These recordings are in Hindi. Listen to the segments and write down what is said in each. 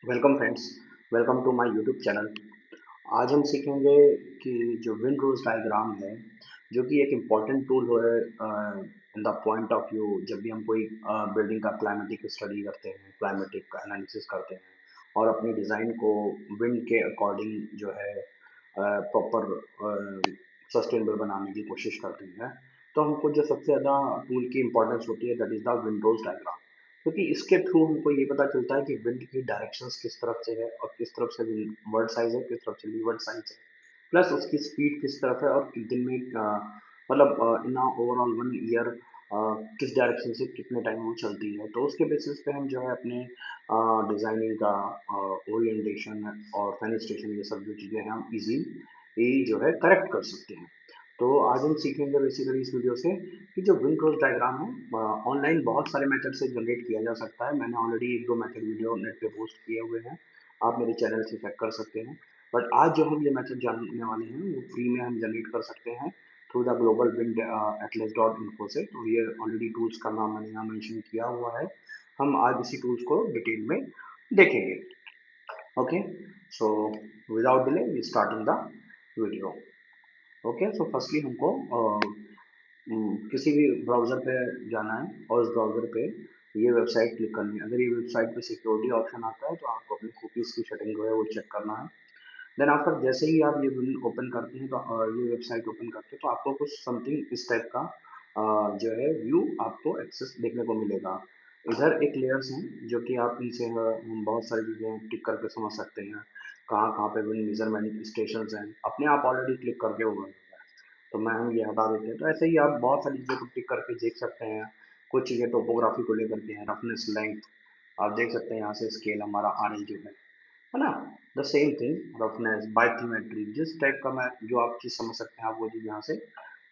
Welcome friends. Welcome to my YouTube channel. आज हम सीखेंगे कि जो विंड रोज डायग्राम है, जो कि एक इम्पॉर्टेंट टूल है in the point of view, जब भी हम कोई बिल्डिंग का क्लाइमेटिक स्टडी करते हैं, क्लाइमेटिक एनालिसिस करते हैं और अपनी डिज़ाइन को विंड के अकॉर्डिंग जो है प्रॉपर सस्टेनेबल बनाने की कोशिश करते हैं। तो हमको जो सबसे ज़्यादा टूल की इम्पोर्टेंस होती है, that is the wind rose diagram. क्योंकि इसके थ्रू हमको ये पता चलता है कि विंड की डायरेक्शंस किस तरफ से है और किस तरफ से वर्ड साइज है, किस तरफ से लीवर्ड साइज है, प्लस उसकी स्पीड किस तरफ है और दिन में मतलब इन ओवरऑल 1 ईयर किस डायरेक्शन से कितने टाइम वो चलती है। तो उसके बेसिस पे हम जो है अपने डिज़ाइनिंग का ओरिएंटेशन और फेनिस्ट्रेशन, ये सब जो चीज़ें हैं हम इजीली जो है करेक्ट कर सकते हैं। तो आज हम सीखेंगे बेसिकली इस वीडियो से कि जो विंड रोज डायग्राम है, ऑनलाइन बहुत सारे मेथड से जनरेट किया जा सकता है। मैंने ऑलरेडी एक दो मेथड वीडियो नेट पे पोस्ट किए हुए हैं, आप मेरे चैनल से चेक कर सकते हैं। बट आज जो हम ये मेथड जानने वाले हैं वो फ्री में हम जनरेट कर सकते हैं through the global wind Atlas dot info से। तो ये ऑलरेडी टूल्स का नाम मैंने यहाँ मेंशन किया हुआ है। हम आज इसी टूल्स को डिटेल में देखेंगे। Okay, so without delay we starting the video. Okay, so firstly हमको किसी भी ब्राउज़र पे जाना है और उस ब्राउज़र पे ये वेबसाइट क्लिक करनी है। अगर ये वेबसाइट पे सिक्योरिटी ऑप्शन आता है तो आपको अपनी कुकीज़ की सेटिंग जो है वो चेक करना है। देन आफ्टर जैसे ही आप ये विंड ओपन करते हैं तो ये वेबसाइट ओपन करते हैं तो आपको कुछ समथिंग इस टाइप का जो है व्यू आपको एक्सेस देखने को मिलेगा। इधर एक लेयर्स हैं जो कि आप इनसे बहुत सारी चीज़ें टिक करके समझ सकते हैं, कहाँ कहाँ पे विंड मेजरमेंट स्टेशंस हैं, अपने आप ऑलरेडी क्लिक करके होगा। तो मैं हम ये हटा देते हैं। तो ऐसे ही आप बहुत सारी चीज़ों को टिक करके देख सकते हैं। कुछ चीज़ें टोपोग्राफी को लेकर के हैं, रफनेस, लेंथ, आप देख सकते हैं यहाँ से स्केल हमारा आर जो है ना। The same thing, roughness, biometry, जिस टाइप का मैं जो आप चीज़ समझ सकते हैं आप वो चीज़ यहाँ से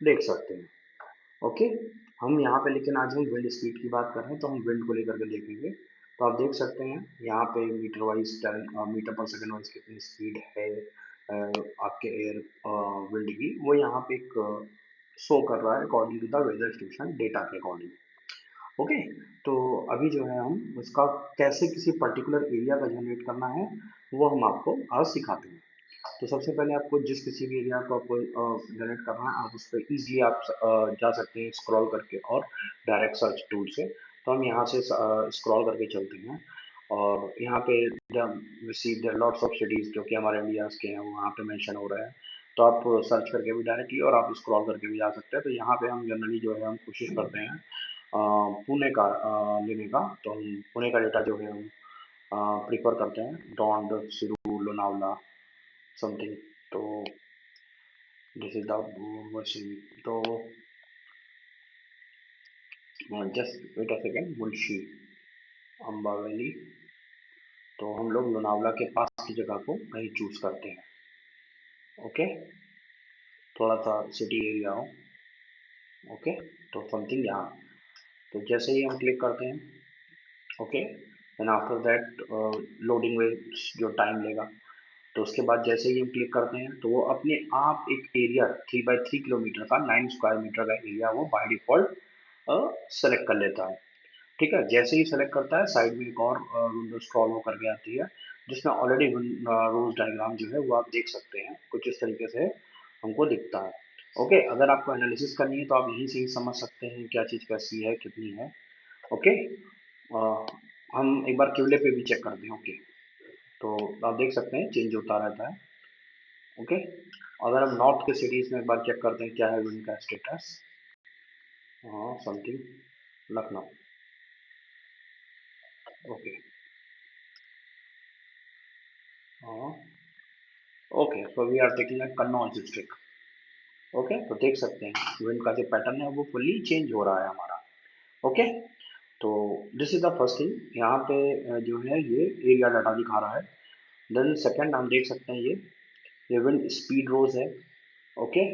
देख सकते हैं। ओके, हम यहाँ पे लेकिन आज हम विंड स्पीड की बात कर रहे हैं तो हम विंड को लेकर के देखेंगे। तो आप देख सकते हैं यहाँ पे मीटर वाइज, मीटर पर सेकंड वाइज कितनी स्पीड है आपके एयर विंड की, वो यहाँ पे एक शो कर रहा है according to the weather station data के अकॉर्डिंग। ओके, तो अभी जो है हम उसका कैसे किसी पर्टिकुलर एरिया का जनरेट करना है वो हम आपको आज सिखाते हैं। तो सबसे पहले आपको जिस किसी भी एरिया को आपको जनरेट करना है, आप उस पर ईजिली आप जा सकते हैं स्क्रॉल करके और डायरेक्ट सर्च टूल से। तो हम यहाँ से स्क्रॉल करके चलते हैं और यहाँ पे we see there lots of cities जो कि हमारे इंडिया के हैं, वहाँ पे मेंशन हो रहा है। तो आप सर्च करके भी डायरेक्टली और आप स्क्रॉल करके भी जा सकते हैं। तो यहाँ पे हम जनरली जो है हम कोशिश करते हैं पुणे का लेने का। तो हम पुणे का डेटा जो है हम प्रीफर करते हैं, डोंड, सिरू, लोनावला, समथिंग। तो दिस इज द मशीन। तो जस्ट वेट अ सेकेंड, मुंशी, अम्बा वैली। तो हम लोग लोनावला के पास की जगह को कहीं चूज करते हैं। ओके, थोड़ा सा सिटी एरिया हो। ओके, तो समथिंग यहाँ। तो जैसे ही हम क्लिक करते हैं, okay, and after that loading में जो टाइम लेगा, तो उसके बाद जैसे ही हम क्लिक करते हैं तो वो अपने आप एक एरिया 3 बाई 3 किलोमीटर का, 9 स्क्वायर मीटर का एरिया वो बाय डिफॉल्ट सेलेक्ट कर लेता है। ठीक है, जैसे ही सेलेक्ट करता है साइड में एक और विंडो स्क्रॉल होकर के आती है जिसमें ऑलरेडी रोज डायग्राम जो है वो आप देख सकते हैं, कुछ इस तरीके से हमको दिखता है। ओके, अगर आपको एनालिसिस करनी है तो आप यहीं से ही समझ सकते हैं क्या चीज़ कैसी है, कितनी है। ओके, हम एक बार क्यूले पे भी चेक करते हैं। ओके, तो आप देख सकते हैं चेंज होता रहता है। ओके, अगर हम नॉर्थ के सिटीज़ में एक बार चेक करते हैं क्या है विंड का status, something Lucknow. Okay, okay, so we are taking a Kannauj district. Okay, तो देख सकते हैं विंड का जो पैटर्न है वो फुल्ली चेंज हो रहा है हमारा। ओके, तो this is the first thing. यहाँ पे जो है ये एरिया डाटा दिखा रहा है। देन सेकंड हम देख सकते हैं ये विंड स्पीड रोज है। Okay,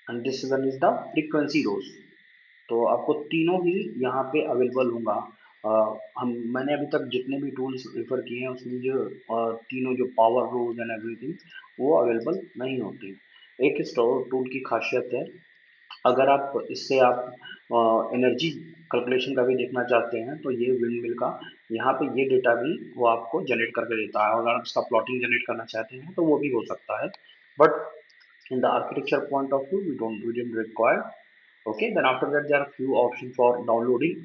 and this one is the frequency rose. तो आपको तीनों ही यहाँ पे अवेलेबल होगा। हम मैंने अभी तक जितने भी टूल्स रेफर किए हैं उसमें जो तीनों जो पावर रोज एंड एवरीथिंग वो अवेलेबल नहीं होते। एक इस टूल की खासियत है, अगर आप इससे आप एनर्जी कैलकुलेशन का भी देखना चाहते हैं तो ये विंड मिल का यहाँ पे ये डेटा भी वो आपको जनरेट करके देता है। अगर आप इसका प्लॉटिंग जनरेट करना चाहते हैं तो वो भी हो सकता है, but in the architecture point of view we didn't require. Okay, then after that there are few options for downloading,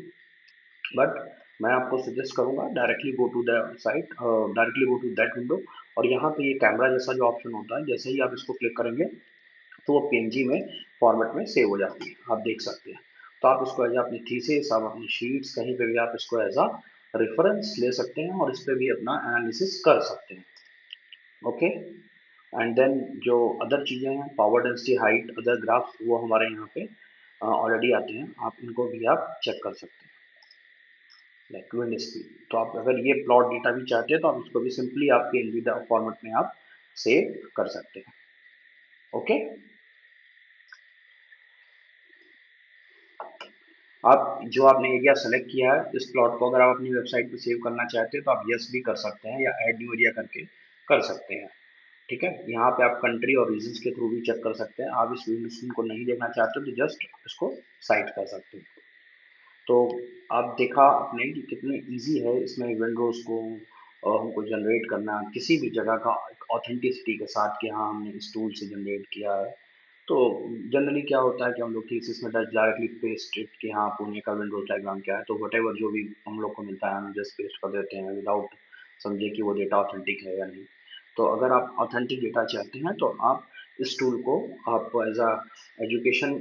but मैं आपको सजेस्ट करूंगा directly go to the site, directly go to that window. और यहाँ पे ये कैमरा जैसा जो ऑप्शन होता है, जैसे ही आप इसको क्लिक करेंगे तो वो पीएनजी में फॉर्मेट में सेव हो जाती है, आप देख सकते हैं। तो आप इसको एज अपनी थीसिस, आप अपनी शीट्स कहीं पे भी आप इसको एज अ रेफरेंस ले सकते हैं और इस पे भी अपना एनालिसिस कर सकते हैं। ओके, एंड देन जो अदर चीज़ें हैं, power density, height, other graphs, वो हमारे यहाँ पे ऑलरेडी आते हैं, आप इनको भी आप चेक कर सकते हैं, लाइक विंड स्पीड। तो आप अगर ये प्लॉट डेटा भी चाहते हैं तो आप इसको भी सिंपली आपके एनवीडिया फॉर्मेट में आप सेव कर सकते हैं। ओके, आप जो आपने एरिया सेलेक्ट किया है इस प्लॉट को अगर आप अपनी वेबसाइट पे सेव करना चाहते हैं तो आप यस भी कर सकते हैं या ऐड न्यू एरिया करके कर सकते हैं। ठीक है, यहाँ पे आप कंट्री और रीजन्स के थ्रू भी चेक कर सकते हैं। आप इस विंडो स्क्रीन को नहीं देखना चाहते तो जस्ट इसको साइड कर सकते हैं। तो आप देखा आपने कि कितनी इजी है इसमें विंडोज को हमको जनरेट करना किसी भी जगह का ऑथेंटिसिटी के साथ कि हाँ हमने इस टूल से जनरेट किया है। तो जनरली क्या होता है कि हम लोग थीसिस में डायरेक्टली पेस्ट इट कि हाँ पुणे का विंडोज डायग्राम क्या है, तो वटेवर जो भी हम लोग को मिलता है हम जस्ट पेस्ट कर देते हैं विदाउट समझे कि वो डेटा ऑथेंटिक है या नहीं। तो अगर आप ऑथेंटिक डेटा चाहते हैं तो आप इस टूल को आप एज अ एजुकेशन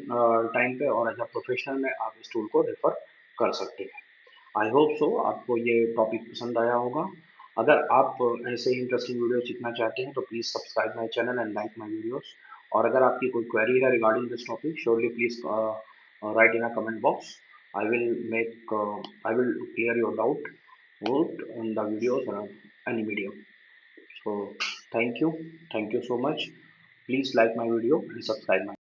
टाइम पे और एज अ प्रोफेशनल में आप इस टूल को रेफर कर सकते हैं। आई होप सो आपको ये टॉपिक पसंद आया होगा। अगर आप ऐसे ही इंटरेस्टिंग वीडियो सीखना चाहते हैं तो please subscribe my channel and like my videos. और अगर आपकी कोई क्वेरी है regarding this topic, surely please right in a comment box. I will clear your doubt both in the videos or any video. So thank you so much. Please like my video and subscribe my